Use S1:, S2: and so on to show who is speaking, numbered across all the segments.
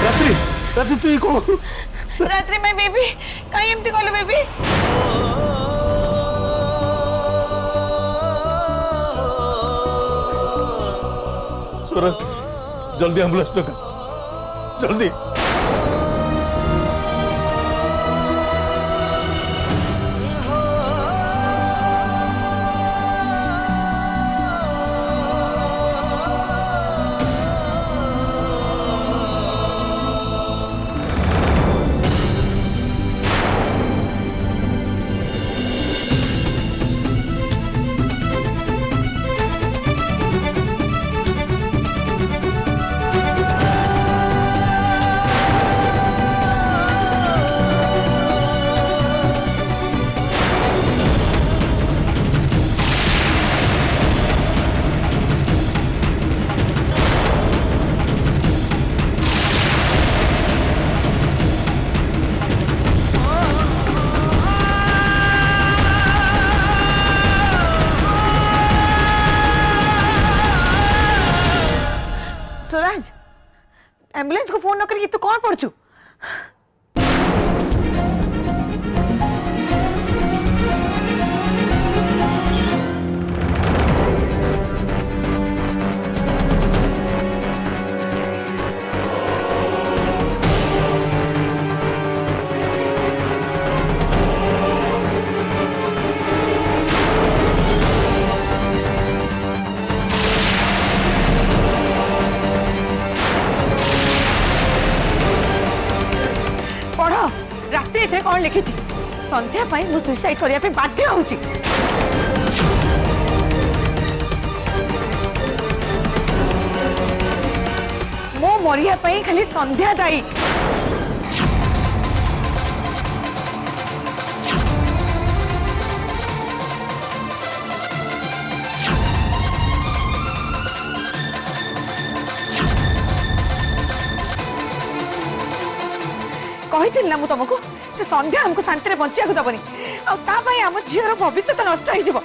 S1: रात्रि रात्रि तू कौन
S2: रात्रि मैं बेबी कहीं एमती कल बेबी
S1: सूरज जल्दी एम्बुलेंस डका जल्दी
S2: स्वराज एम्बुलेंस को फोन न करके तू कौन पड़चू रात्रि कौन लिखी संध्या मु सुइसाइड करने बाध्य होची मो मरिया खाली संध्या दायी कही ना मु तुमको से संध्या हमको शांति रे बंचिया दबनी आम झीर भविष्य नष्ट हो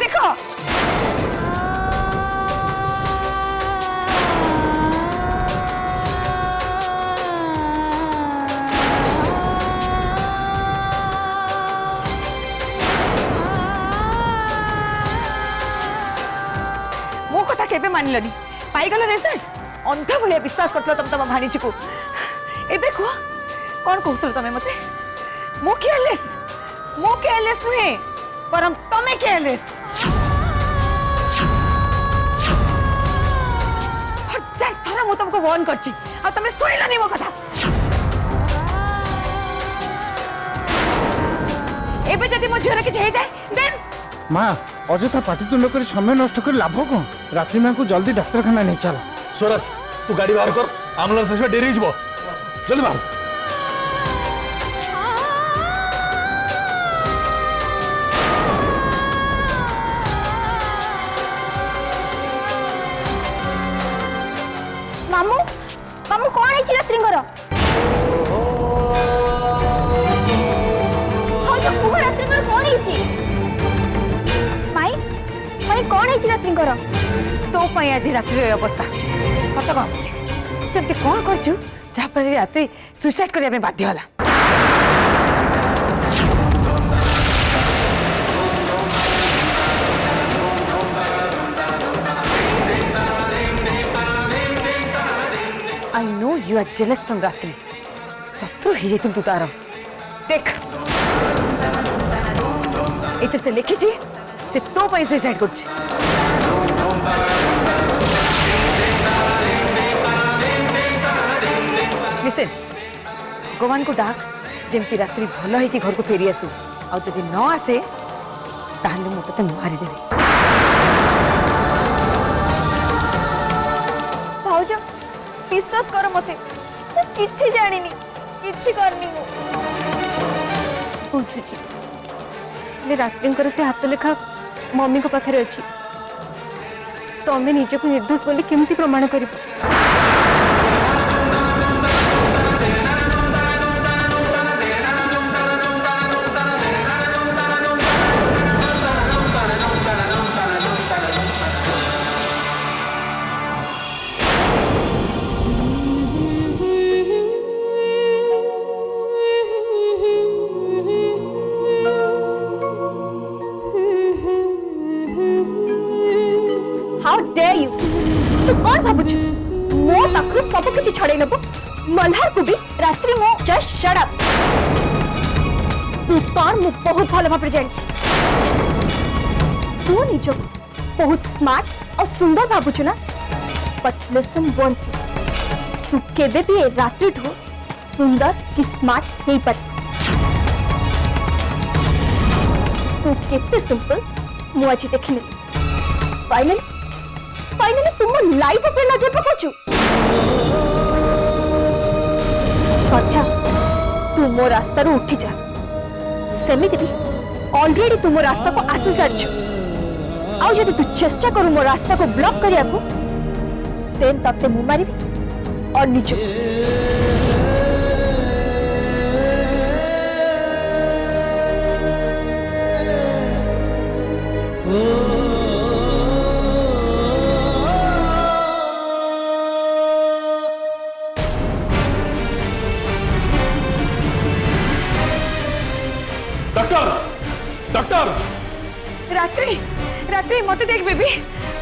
S2: देख मो कथा केबे मानिलनी पाईगल रिजल्ट अंधा भाया विश्वास कर तुम तुम भाणीजी को एबे कह कौन कहतु तमें मते मु केयरलेस नुहे परम तमें केयरलेस हजार थर मु तुमको वार्न करची आ तमें सुनिलनी मो कथा एबे जदि मो झियर किछ हे जाय देन
S3: मां अजथा पाटितुंड कर समय नष्ट कर लाभ को रात्रि मां को जल्दी डाक्तरखाना नहीं चल
S1: स्वराज तू गाड़ी बाहर कर एम्बुलेंस आसबा डेरी हो जल्दी बाहर
S4: मामू मामू कौन है रात्रिंगर हाँ जो पुह रात्रिंगर कौन है माई माई कौन है रात्रिंगर
S2: तो पई आज रात्रि अवस्था सत कह जमती कौन करछु जहाँ रात्रि सुइसाइड करने बाध्य होला I know you are jealous from रात्रि शत्रु ही जे तू तार देख इते से लिखी से तो पई सुइसाइड करछि लिसन भगवान को डाक जेमती रात्रि भल है कि घर को फेरी आसू आ जदि न आसे ताहले मु तते मारी देबी
S4: भाउज विश्वास कर मते किछि जानिनी किछि करनी मु बुझुची ले रात्रिंकर से हाथ लेखा मम्मी को पाखरे अछि तमे निजे को निर्दोष बोली केमती प्रमाण करिबो हाउ डेयर यू तू कौन भाबुछु मो पाखु सब किछि छड़े नबो मल्हार को भी रात्रि मो जस्ट शट अप तू कौन मु बहुत भलो भाबरे जानि तू निजो बहुत स्मार्ट और सुंदर भाबुछु ना बट लिसन वन तू केबे भी ए रात्रि ठो सुंदर कि स्मार्ट नहीं पर तू केते सिंपल मु आज देखिने फाइनली फाइनली तुम लाइफ पे नजर पकाउछु सध्या तू मो रास्ता रो उठी जा सेमिति भी ऑलरेडी तू मो रास्ता को आसी सारछु आउ जदि तू चेष्टा करू मो रास्ता को ब्लॉक करिया को देन तते मु मारिबी और निजो
S1: डॉक्टर डॉक्टर
S2: रात्रि रात्रि मते देख बेबी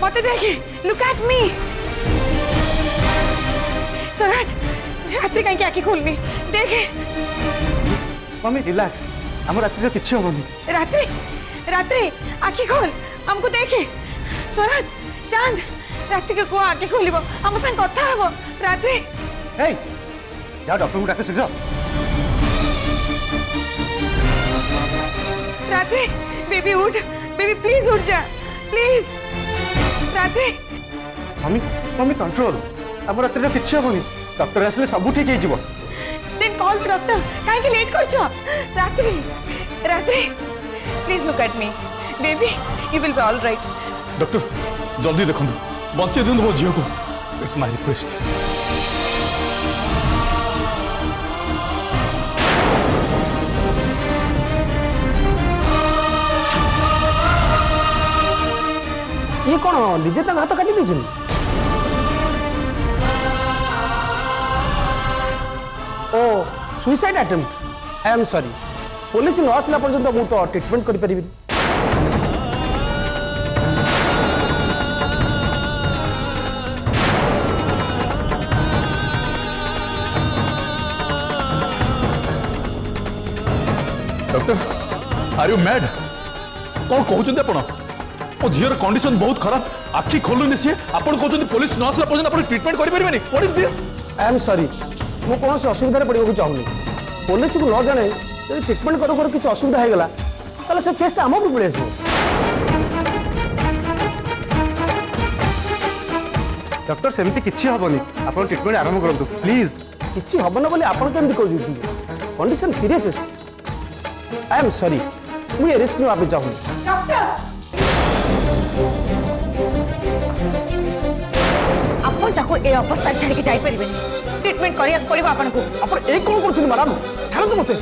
S2: मते देख लुक एट मी स्वराज रात्रि कहीं आखि खोलनी देख
S3: मम्मी रिलैक्स हम रात्रि किछि होबनी
S2: रात्रि रात्रि आखि खोल हमको देखे स्वराज चांद रात्रि के को आखि खोलिबो हम संग कथा हबो रात्रि
S3: ए जा डॉक्टर को डाके शीघ्र
S2: रात्रि बेबी उठ बेबी प्लीज उठ जा प्लीज रात्रि
S3: मम्मी मम्मी कंट्रोल हम रात्रि किछि होबनी डॉक्टर आसले सब ठीक हे जिवो
S2: देन कॉल डॉक्टर काहे के लेट करछो रात्रि रात्रि please look at me baby you will be all right
S1: doctor जल्दी देखंतु बंचे दिनु मो झियो को इट्स माय रिक्वेस्ट
S3: ये कौन निजे तक हाथ काटी दीजिए ओ suicide attempt I am sorry police न आसला पर्यंत मु तो ट्रीटमेंट करि परिबि
S1: डॉक्टर आर यू मैड कौन कहते आपण मो झीर कंडीशन बहुत खराब आखि खोलुनी सी आपण कहते पुलिस न आसला पर्यंत आपण ट्रीटमेंट करि परिबेनी what is this
S3: I am sorry मु कौन से असुविधा पड़े चाहूनी पुलिस को न जाने ट्रीटमेंट कर किसी असुविधा हो गला ताले से केस आम पड़े आसो डॉक्टर सेमती किछि हबनी आपण ट्रीटमेंट आरंभ करंतु प्लीज किछि हबन बोले आपण केमती कहू कंडीशन सीरियस अछि आई एम सॉरी मु ये रिस्क न आबे चाहूनी
S2: डॉक्टर आपण ताको ए अवस्था छाड़ी के जाई परिबेनी ट्रीटमेंट करिया पड़िबो आपण को
S3: आपण ए कोन करछन मैडम छाड़ो मते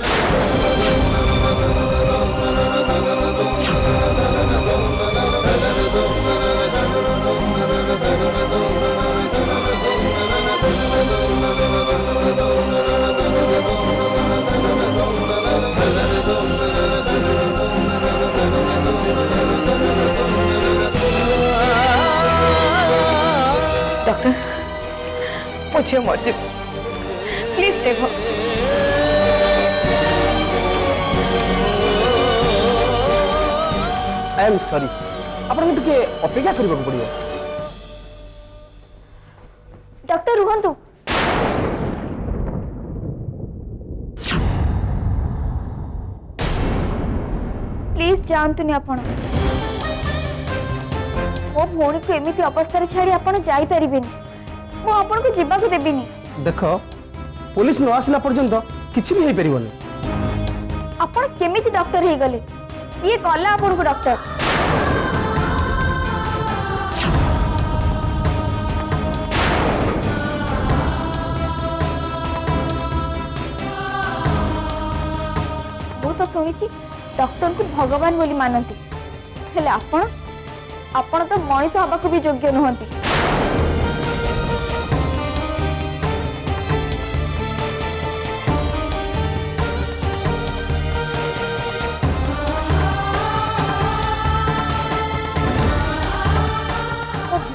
S2: डॉक्टर मुझे मत please save
S3: I am sorry आपण टिके अपेक्षा करबा पड़ियो
S4: डॉक्टर रुहंतु प्लीज जानतुनी आपण मो भौणी को एमिति अवस्था छाड़ी आपण जाई परिबेनी मो आपण को जिबा को देबिनी
S3: देख पुलिस न आसला पर्यंत किछि भी हे परिबोनी
S4: आपण केमिति डॉक्टर हे गले ये गला आपण को डॉक्टर तो शुणी डॉक्टर को भगवान बोली मानती हेले आपण आपण तो मनीष हवा को भी योग्य नुहंती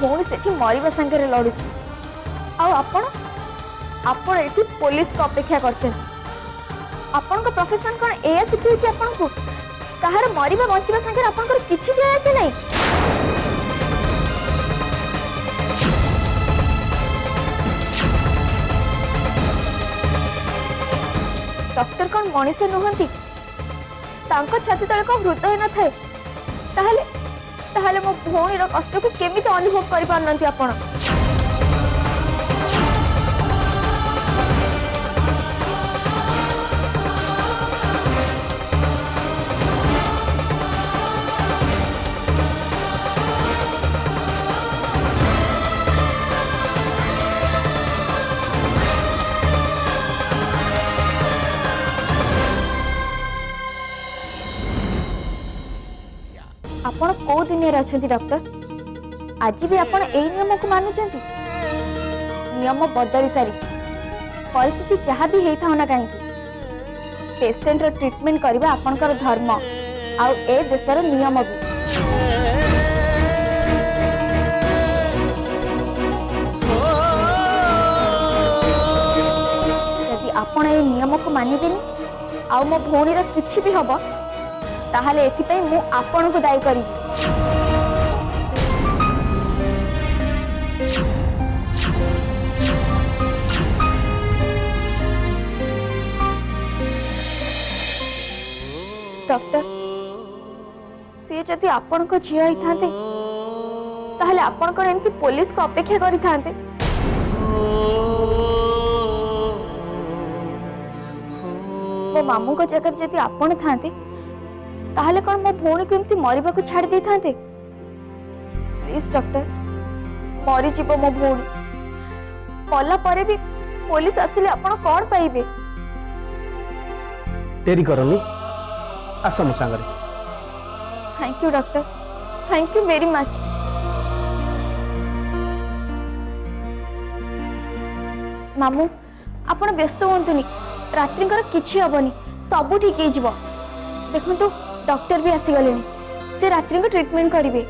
S4: भौणी सेठी मरिबा संगे लड़ुची आ आपण आपण एठी पुलिस को अपेक्षा करते आपण को प्रोफेशन कोन एया सिखैछि आपण को कहार मरिबा बंचिबा संगे आपण को किछि जाय आसे नै डॉक्टर कौन मनीष नुहति छाती तले को हृदय न थाए ताहले ताहले मो भौणी कष्ट को केमिति अनुभव करि पारनंती आपण आपण को दुनिया अच्छा डॉक्टर आज भी आपण ए नियम को मानुचंती नियम बदली सारी परिस्थिति जहाँ भी होता होना कहीं पेशेंट रो ट्रीटमेंट करबा आपनकर धर्म आ ए देशर नियम भी यदि आपण ए नियम को मानिबेनी आ मो भौणी रो किछि भी हबो ताहले एथिपई मु आपण को दायी करी डॉक्टर सी जदि आपण को झियो ही थांते ताहले आपण को एमती पुलिस को अपेक्षा करी थांते मो मामू को जगह जदि आपण थांते ताहले कौन मो भौणी को एमती मरिबा को छाड़ दे थांते प्लीज डॉक्टर मरी जीव मो भौणी मला परे भी पुलिस आसिले आपण कौन पाइबे
S3: डेरी करनी आस मो सांगरे
S4: thank you doctor thank you very much मामू आपण व्यस्त होंतुनी रात्रिंकर किछि हबनी सब ठीक हे जिवो देखंतु डॉक्टर भी आसी गलेनी से रात्रि को ट्रीटमेंट करिवे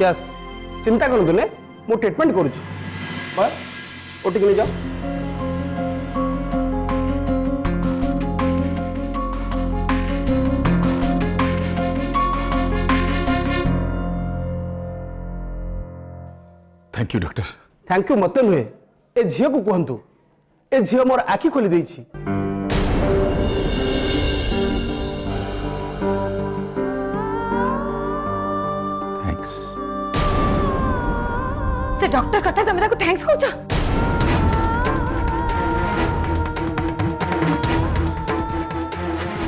S3: यस चिंता करंतु ने मु ट्रीटमेंट करूची बस ओटी के जाओ
S1: thank you doctor
S3: thank you मत नुहे ए झील को कहतु ए झील मोर आखि खोली देछि
S1: थैंक्स
S2: से डॉक्टर कथा तुम ताको थैंक्स कहछ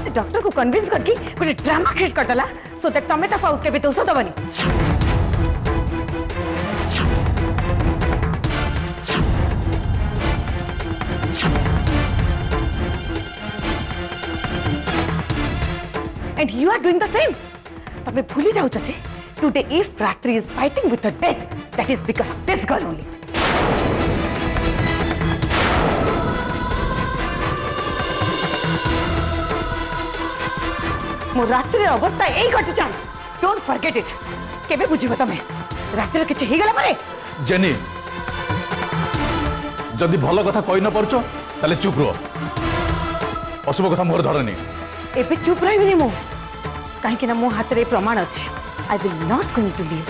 S2: से डॉक्टर को कन्विंस करके गोटे ड्रामा क्रिएट करदला सो दैट तमे ताको आउट केबे दोष दबनी and you are doing the same तबे भूली जाऊ जे today if Ratri is fighting with her death that is because of this girl only मो रात्रि अवस्था एई घटी जान डोंट फॉरगेट इट केबे बुझिबो तमे रात्रि किछ हे गला मारे
S1: जेनी जदि भल कथा कहि न परछो ताले चुप रहो अशुभ कथा मोर धरनी
S2: एबे चुप रहिबिनी मो काहे कि ना मो हाथ रे प्रमाण अछि I will not going to leave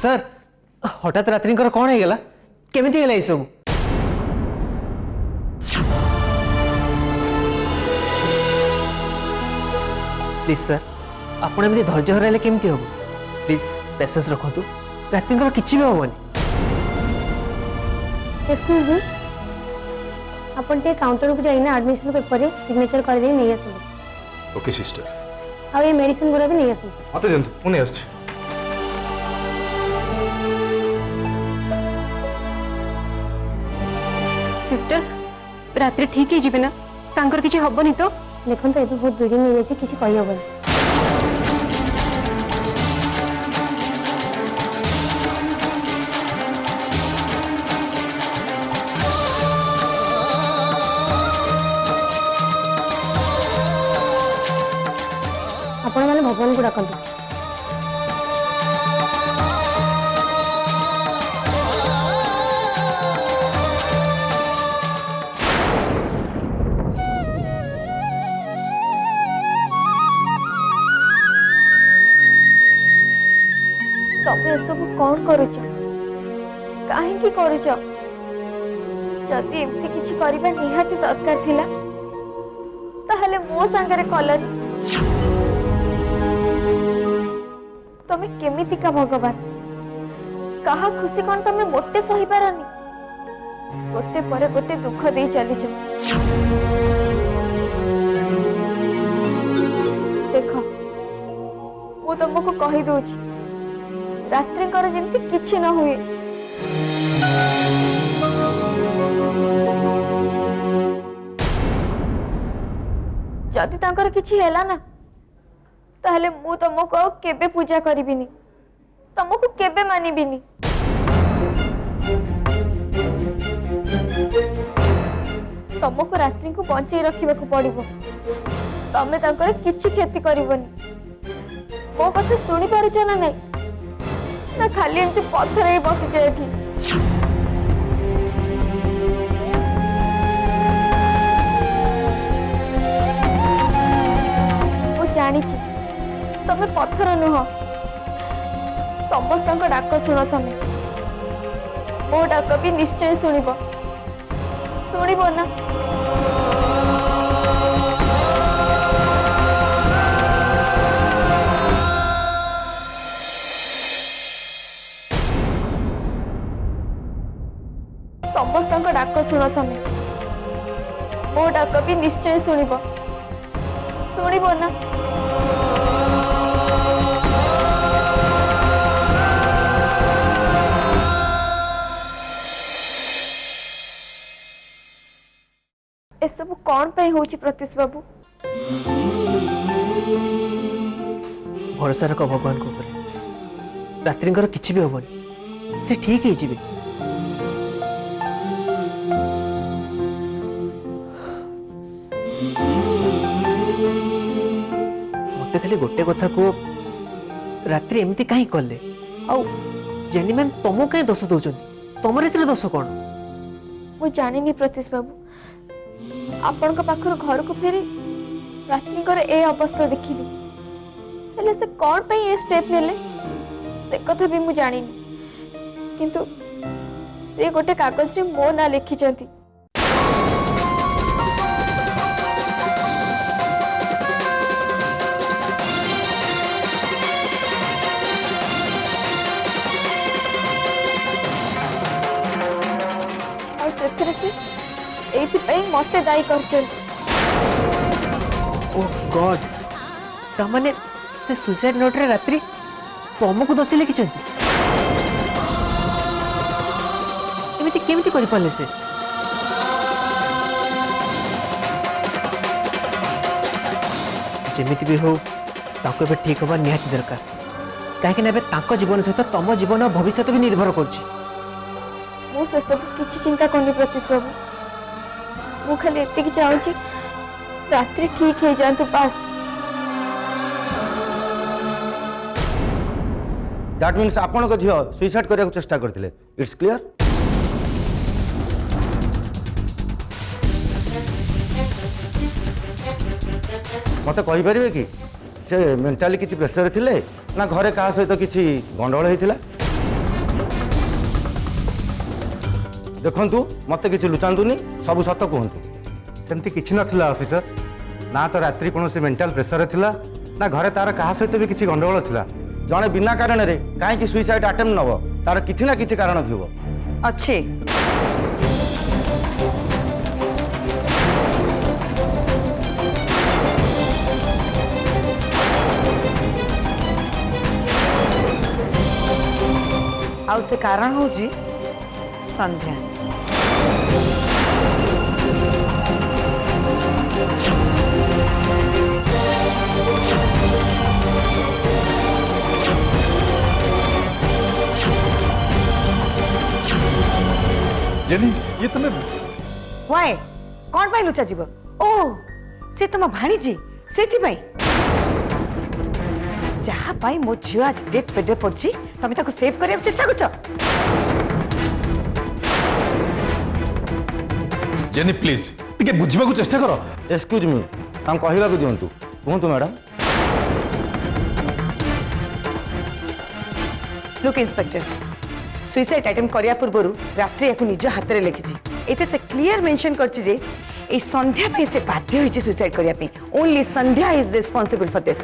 S5: sir हठात रात्रि कौन है केमिति है सब प्लीज सर आपड़ एमती धैर्य हराइले केमती हम प्लीज पेशेंस रखु रात्रि किसी भी हेनी
S4: एक्सक्यूज मी अपन ते काउंटर को जाइना एडमिशन पेपर रे सिग्नेचर कर दे नहीं आसबे
S1: ओके सिस्टर
S4: आ ये मेडिसिन गुरा भी नहीं आसबे
S3: मत दिंतु मु नहीं आछी
S6: सिस्टर रात्रि ठीक है जीवे ना
S4: तांकर किछि हबनी तो देखन तो एबे बहुत ब्लीडिंग हो जाय किछि कहि हबनी आपण माने भगवान को डाकंतु तमे सब कौन करूच काहे करूच जदि एमती किछि करिबा निहाती दरकार थिला ताहले मो संगरे कलनी तमे केमितिका भगवान कहा खुशी कौन तमे मोटे सही पारनी गोटे परे गोटे दुख दे चलीच देख मु तुमको कही दूची रात्रि कर जेमती किछि न हुए जदि तांकर किछि हैला ना ताहले मु तुमको केबे पूजा करिबिनी तुमको केबे मानिबिनी तुमको रात्रि को बंचाई रखा पड़ो तमे तांकर किछि क्षति करबनी मो कथा सुनी पारुछ ना नहीं ना खाली एमती पत्थर ही बसी जाए एठी मु जानी तमे पत्थर नुह समस्त डाक शुण तमे मो डाक भी निश्चय शुणब ना समस्त डाक शुण तमे मो डाक भी निश्चय शुणब ना ए सब कौन पे होची प्रतीश बाबू
S5: भरोसा रख भगवान को ऊपर रात्रिंकर किछि भी हबनी से ठीक ही जिबे मते खाली गोटे कथा को रात्रि एमती काहे करले आउ जेनीमैन तुमको काहे दोष दउचंती तमरे एतले दोष कोन
S4: मु जानिनी प्रतीश बाबू आपण का पाखर घर को फेरी रात्रिकर ए अवस्था देखिली हेले से कौन पे ये स्टेप नेले से कथा भी मु जानिनी किंतु से गोटे कागज रे मो ना लिखि चंती और सेथरे से मते दायी कर
S5: ओह गॉड तमने से सुसाइड नोट रे रात्रि तुमको दोषी लिखिछंती एमिति केमिति करि पाले से जेमिति भी हो ताको बे ठीक होबा निहाती दरकार काहे कि ताको जीवन सहित तम जीवन और भविष्य भी निर्भर करछि
S4: मु से सब किछि चिंता करनी प्रतीश बाबू मु खाली एति कि चाहूची रात्रि ठीक हो जातु पास
S3: दैट मीन्स आपण को झियो सुसाइड करने को चेष्टा करथिले इट्स क्लियर मते कहि परिबे कि से मेंटली किछि प्रेशर थिले ना घरे कहा सहित किछि गंडगोल हेतिला देखंतु मते किछि लुचांतुनी सब सत कहंतु
S6: सेमती किछि नथिला ऑफिसर ना तो रात्रि कौन मेंटल प्रेशर थिला ना घरे तार कहा सहित भी किछि गंडगोल थिला
S3: जने बिना कारण रे काहे कि सुसाइड अटेम्प्ट नबो तार किछि ना किछि कारण थिबो
S2: अच्छे आउ से कारण होजी संध्या
S1: जेनी ये तुम्हें
S2: वाए कौन पाई लुचा जीव ओ से तुम भाणीजी सेथि जहाँ पाई मो झील आज डेट बेड पड़ी तुम ताको सेव करने चेष्टा कर
S1: जेनी प्लीज टिके बुझिबा को चेष्टा करो।
S6: एक्सक्यूज मी तांको कहबाकू दियंतु कहतु madam.
S2: Look inspector suicide attempt करिया पूर्व रात्रि या निज हाथ में लिखी एते से क्लियर मेंशन करछि जे ए संध्या पे से बाध्य होइछि सुइसाइड करिया पे only Sandhya is responsible for this.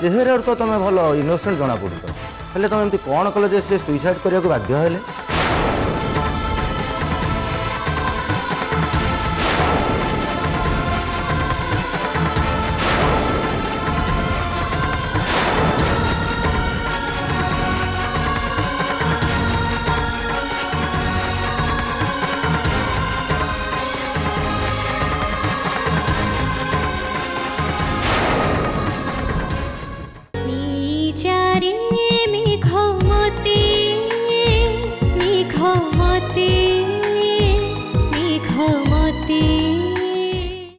S6: चेहरा तो तुम भल इनोसेंट जना पड़ुत हेल्ले तुम एमती कौन कल जे सुइसाइड करने को बाध्य हेले?